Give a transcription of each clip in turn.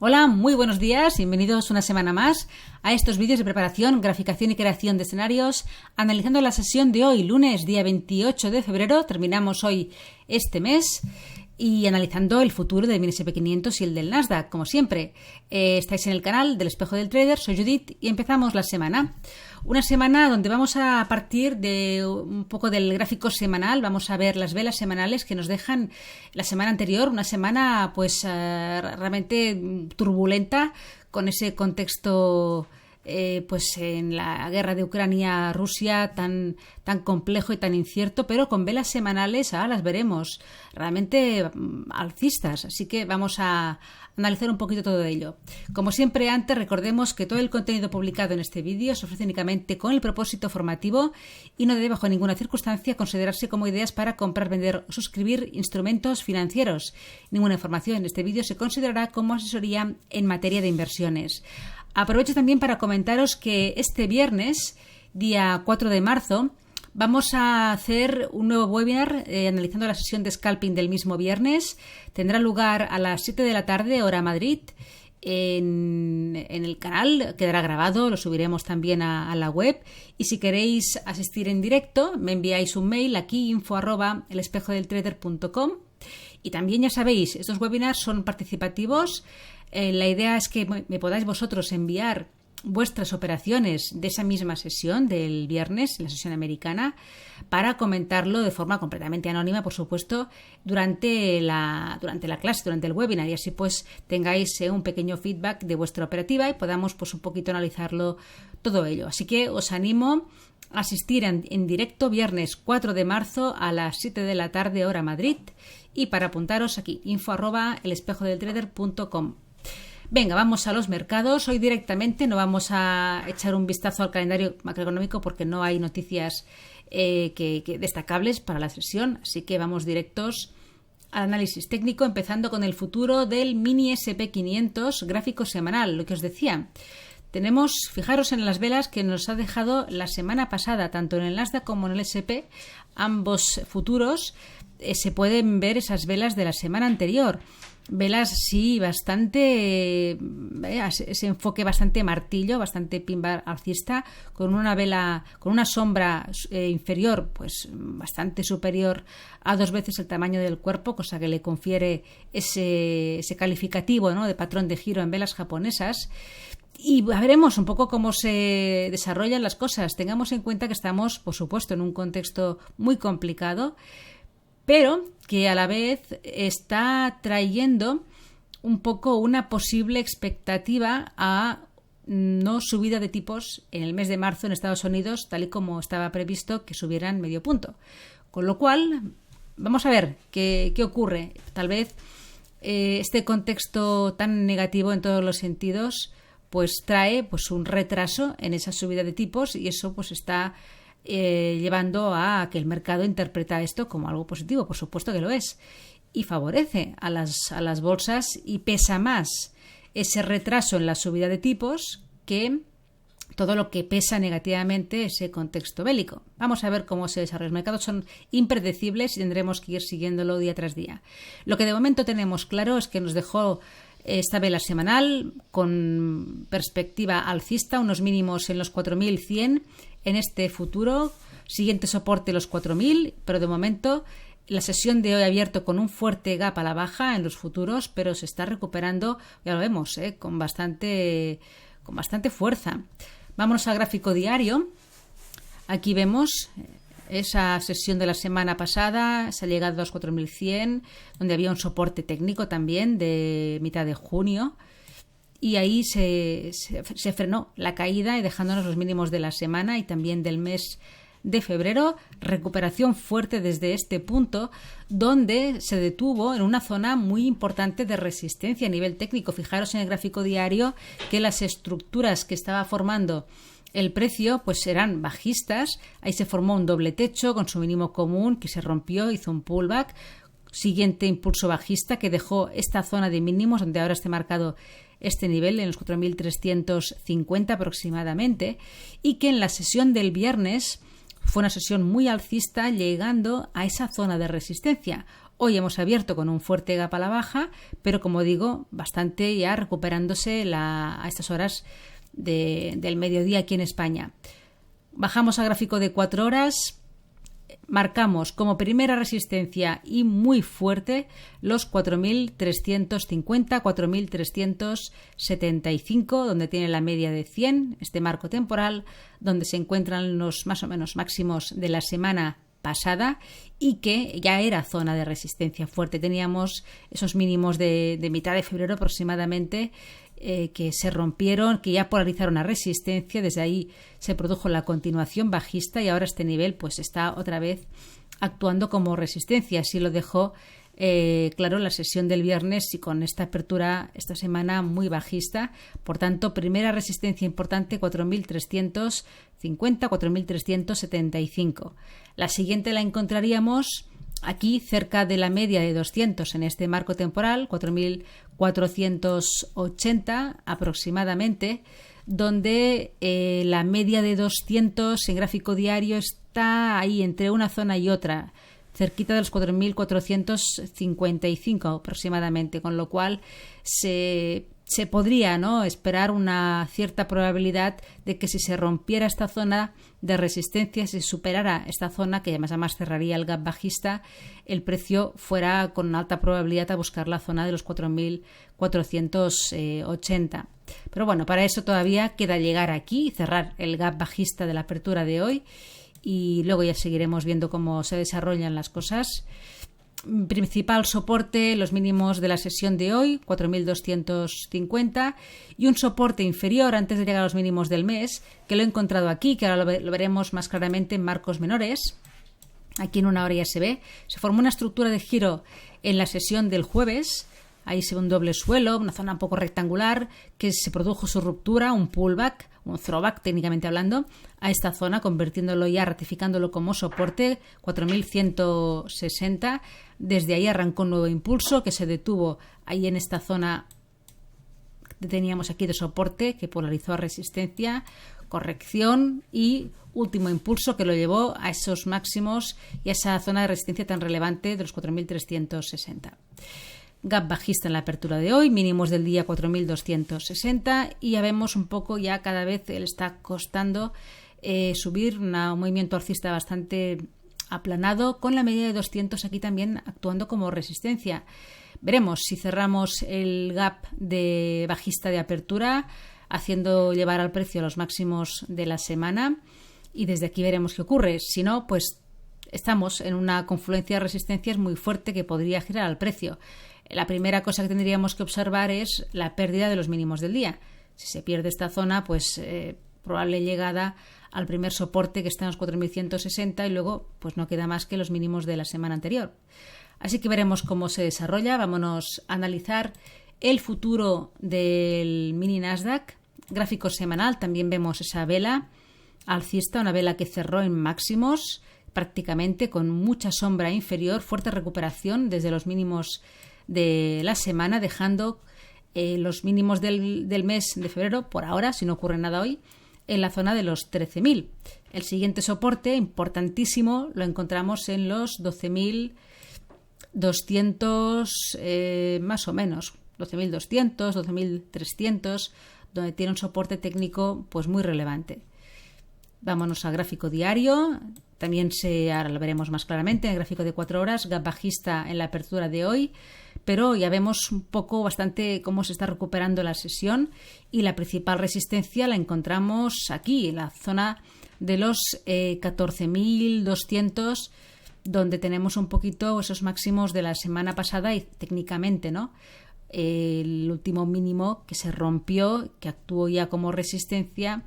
Hola, muy buenos días, bienvenidos una semana más a estos vídeos de preparación, graficación y creación de escenarios, analizando la sesión de hoy, lunes, día 28 de febrero, terminamos hoy este mes, y analizando el futuro del MINI SP500 y el del Nasdaq, como siempre. Estáis en el canal del Espejo del Trader, soy Judith y empezamos la semana. Una semana donde vamos a partir de un poco del gráfico semanal, vamos a ver las velas semanales que nos dejan la semana anterior, una semana pues realmente turbulenta con ese contexto pues en la guerra de Ucrania-Rusia tan complejo y tan incierto, pero con velas semanales ahora las veremos realmente alcistas, así que vamos a analizar un poquito todo ello. Como siempre antes, recordemos que todo el contenido publicado en este vídeo se ofrece únicamente con el propósito formativo y no debe bajo ninguna circunstancia considerarse como ideas para comprar, vender o suscribir instrumentos financieros. Ninguna información en este vídeo se considerará como asesoría en materia de inversiones. Aprovecho también para comentaros que este viernes, día 4 de marzo, vamos a hacer un nuevo webinar analizando la sesión de scalping del mismo viernes. Tendrá lugar a las 7 de la tarde, hora Madrid, en el canal. Quedará grabado, lo subiremos también a la web. Y si queréis asistir en directo, me enviáis un mail aquí, info@elespejodeltrader.com. Y también ya sabéis, estos webinars son participativos. La idea es que me podáis vosotros enviar vuestras operaciones de esa misma sesión del viernes, la sesión americana, para comentarlo de forma completamente anónima, por supuesto, durante la clase, durante el webinar, y así pues tengáis un pequeño feedback de vuestra operativa y podamos pues un poquito analizarlo todo ello. Así que os animo a asistir en directo viernes 4 de marzo a las 7 de la tarde hora Madrid, y para apuntaros aquí info@elespejodeltrader.com. Venga, vamos a los mercados. Hoy directamente no vamos a echar un vistazo al calendario macroeconómico porque no hay noticias que destacables para la sesión, así que vamos directos al análisis técnico, empezando con el futuro del mini SP500 gráfico semanal, lo que os decía. Tenemos, fijaros en las velas que nos ha dejado la semana pasada, tanto en el Nasdaq como en el SP, ambos futuros, se pueden ver esas velas de la semana anterior. Velas, sí, bastante, ese enfoque bastante martillo, bastante pin bar alcista, con una vela, con una sombra inferior, pues bastante superior a 2 veces el tamaño del cuerpo, cosa que le confiere ese calificativo, ¿no?, de patrón de giro en velas japonesas. Y veremos un poco cómo se desarrollan las cosas. Tengamos en cuenta que estamos, por supuesto, en un contexto muy complicado, pero que a la vez está trayendo un poco una posible expectativa a no subida de tipos en el mes de marzo en Estados Unidos, tal y como estaba previsto que subieran medio punto. Con lo cual, vamos a ver qué ocurre. Tal vez este contexto tan negativo en todos los sentidos pues trae pues un retraso en esa subida de tipos, y eso pues está llevando a que el mercado interpreta esto como algo positivo. Por supuesto que lo es, y favorece a las bolsas, y pesa más ese retraso en la subida de tipos que todo lo que pesa negativamente ese contexto bélico. Vamos a ver cómo se desarrolla. Los mercados son impredecibles y tendremos que ir siguiéndolo día tras día. Lo que de momento tenemos claro es que nos dejó esta vela semanal con perspectiva alcista, unos mínimos en los 4.100 en este futuro, siguiente soporte los 4.000, pero de momento la sesión de hoy ha abierto con un fuerte gap a la baja en los futuros, pero se está recuperando, ya lo vemos, con bastante fuerza. Vámonos al gráfico diario. Aquí vemos esa sesión de la semana pasada, se ha llegado a los 4.100, donde había un soporte técnico también de mitad de junio, y ahí se frenó la caída y dejándonos los mínimos de la semana y también del mes de febrero. Recuperación fuerte desde este punto, donde se detuvo en una zona muy importante de resistencia a nivel técnico. Fijaros en el gráfico diario que las estructuras que estaba formando el precio pues eran bajistas. Ahí se formó un doble techo con su mínimo común que se rompió, hizo un pullback, siguiente impulso bajista que dejó esta zona de mínimos donde ahora está marcado este nivel en los 4.350 aproximadamente, y que en la sesión del viernes fue una sesión muy alcista, llegando a esa zona de resistencia. Hoy hemos abierto con un fuerte gap a la baja, pero como digo, bastante ya recuperándose a estas horas del mediodía aquí en España. Bajamos a gráfico de 4 horas, marcamos como primera resistencia y muy fuerte los 4.350, 4.375, donde tiene la media de 100, este marco temporal, donde se encuentran los más o menos máximos de la semana pasada y que ya era zona de resistencia fuerte. Teníamos esos mínimos de mitad de febrero aproximadamente que se rompieron, que ya polarizaron a resistencia. Desde ahí se produjo la continuación bajista y ahora este nivel pues está otra vez actuando como resistencia. Así lo dejó claro la sesión del viernes y con esta apertura esta semana muy bajista. Por tanto, primera resistencia importante 4.350, 4.375. La siguiente la encontraríamos aquí cerca de la media de 200 en este marco temporal, 4.480 aproximadamente, donde la media de 200 en gráfico diario está ahí entre una zona y otra, cerquita de los 4.455 aproximadamente, con lo cual se podría, ¿no?, esperar una cierta probabilidad de que si se rompiera esta zona de resistencia, si superara esta zona, que además cerraría el gap bajista, el precio fuera con alta probabilidad a buscar la zona de los 4.480. Pero bueno, para eso todavía queda llegar aquí y cerrar el gap bajista de la apertura de hoy, y luego ya seguiremos viendo cómo se desarrollan las cosas. Principal soporte, los mínimos de la sesión de hoy, 4.250, y un soporte inferior antes de llegar a los mínimos del mes, que lo he encontrado aquí, que ahora lo veremos más claramente en marcos menores. Aquí en una hora ya se ve. Se formó una estructura de giro en la sesión del jueves. Ahí se ve un doble suelo, una zona un poco rectangular, que se produjo su ruptura, un pullback, un throwback técnicamente hablando, a esta zona, convirtiéndolo ya, ratificándolo como soporte, 4.160. Desde ahí arrancó un nuevo impulso que se detuvo ahí en esta zona que teníamos aquí de soporte, que polarizó a resistencia, corrección y último impulso que lo llevó a esos máximos y a esa zona de resistencia tan relevante de los 4.360. Gap bajista en la apertura de hoy, mínimos del día 4.260, y ya vemos un poco, ya cada vez le está costando subir, un movimiento alcista bastante aplanado, con la media de 200 aquí también actuando como resistencia. Veremos si cerramos el gap de bajista de apertura, haciendo llevar al precio a los máximos de la semana, y desde aquí veremos qué ocurre. Si no, pues estamos en una confluencia de resistencias muy fuerte que podría girar al precio. La primera cosa que tendríamos que observar es la pérdida de los mínimos del día. Si se pierde esta zona, pues probable llegada al primer soporte, que está en los 4.160, y luego pues no queda más que los mínimos de la semana anterior. Así que veremos cómo se desarrolla. Vámonos a analizar el futuro del mini Nasdaq. Gráfico semanal, también vemos esa vela alcista, una vela que cerró en máximos, prácticamente con mucha sombra inferior, fuerte recuperación desde los mínimos de la semana, dejando los mínimos del mes de febrero, por ahora, si no ocurre nada hoy, en la zona de los 13.000. El siguiente soporte, importantísimo, lo encontramos en los 12.200, más o menos, 12.200, 12.300, donde tiene un soporte técnico pues muy relevante. Vámonos a gráfico diario. También ahora lo veremos más claramente en el gráfico de 4 horas, gap bajista en la apertura de hoy, pero ya vemos un poco bastante cómo se está recuperando la sesión, y la principal resistencia la encontramos aquí, en la zona de los 14.200, donde tenemos un poquito esos máximos de la semana pasada y técnicamente, ¿no?, el último mínimo que se rompió, que actuó ya como resistencia,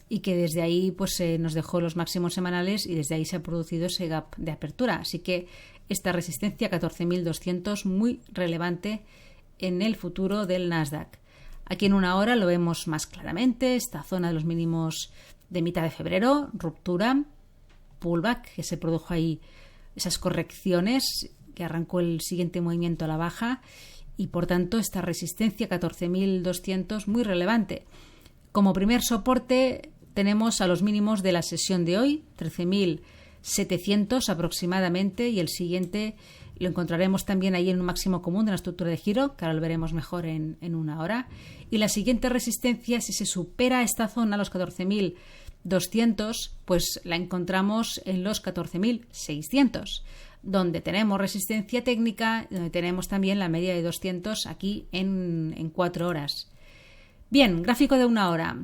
y que desde ahí pues nos dejó los máximos semanales, y desde ahí se ha producido ese gap de apertura. Así que esta resistencia 14.200 muy relevante en el futuro del Nasdaq. Aquí en una hora lo vemos más claramente, esta zona de los mínimos de mitad de febrero, ruptura, pullback, que se produjo ahí, esas correcciones, que arrancó el siguiente movimiento a la baja, y por tanto esta resistencia 14.200 muy relevante. Como primer soporte tenemos a los mínimos de la sesión de hoy, 13.700 aproximadamente, y el siguiente Lo encontraremos también ahí en un máximo común de la estructura de giro, que ahora lo veremos mejor en una hora. Y la siguiente resistencia, si se supera esta zona, los 14.200, pues la encontramos en los 14.600, donde tenemos resistencia técnica, donde tenemos también la media de 200 aquí en 4 horas. Bien, gráfico de una hora.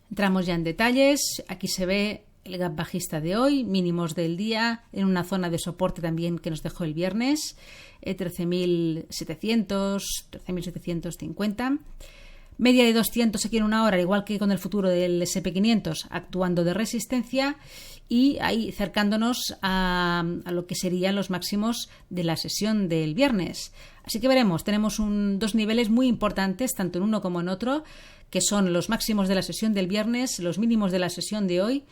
Entramos ya en detalles. Aquí se ve el gap bajista de hoy, mínimos del día, en una zona de soporte también que nos dejó el viernes, 13.700, 13.750. Media de 200 aquí en una hora, igual que con el futuro del SP500, actuando de resistencia y ahí cercándonos a lo que serían los máximos de la sesión del viernes. Así que veremos, tenemos dos niveles muy importantes, tanto en uno como en otro, que son los máximos de la sesión del viernes, los mínimos de la sesión de hoy,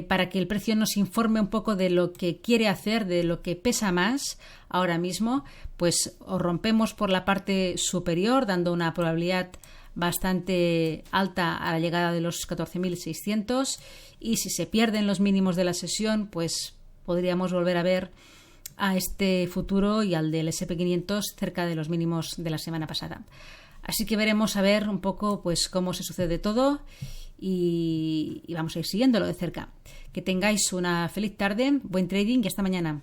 para que el precio nos informe un poco de lo que quiere hacer, de lo que pesa más ahora mismo, pues o rompemos por la parte superior, dando una probabilidad bastante alta a la llegada de los 14.600, y si se pierden los mínimos de la sesión, pues podríamos volver a ver a este futuro y al del SP500 cerca de los mínimos de la semana pasada. Así que veremos a ver un poco pues cómo se sucede todo y vamos a ir siguiéndolo de cerca. Que tengáis una feliz tarde, buen trading y hasta mañana.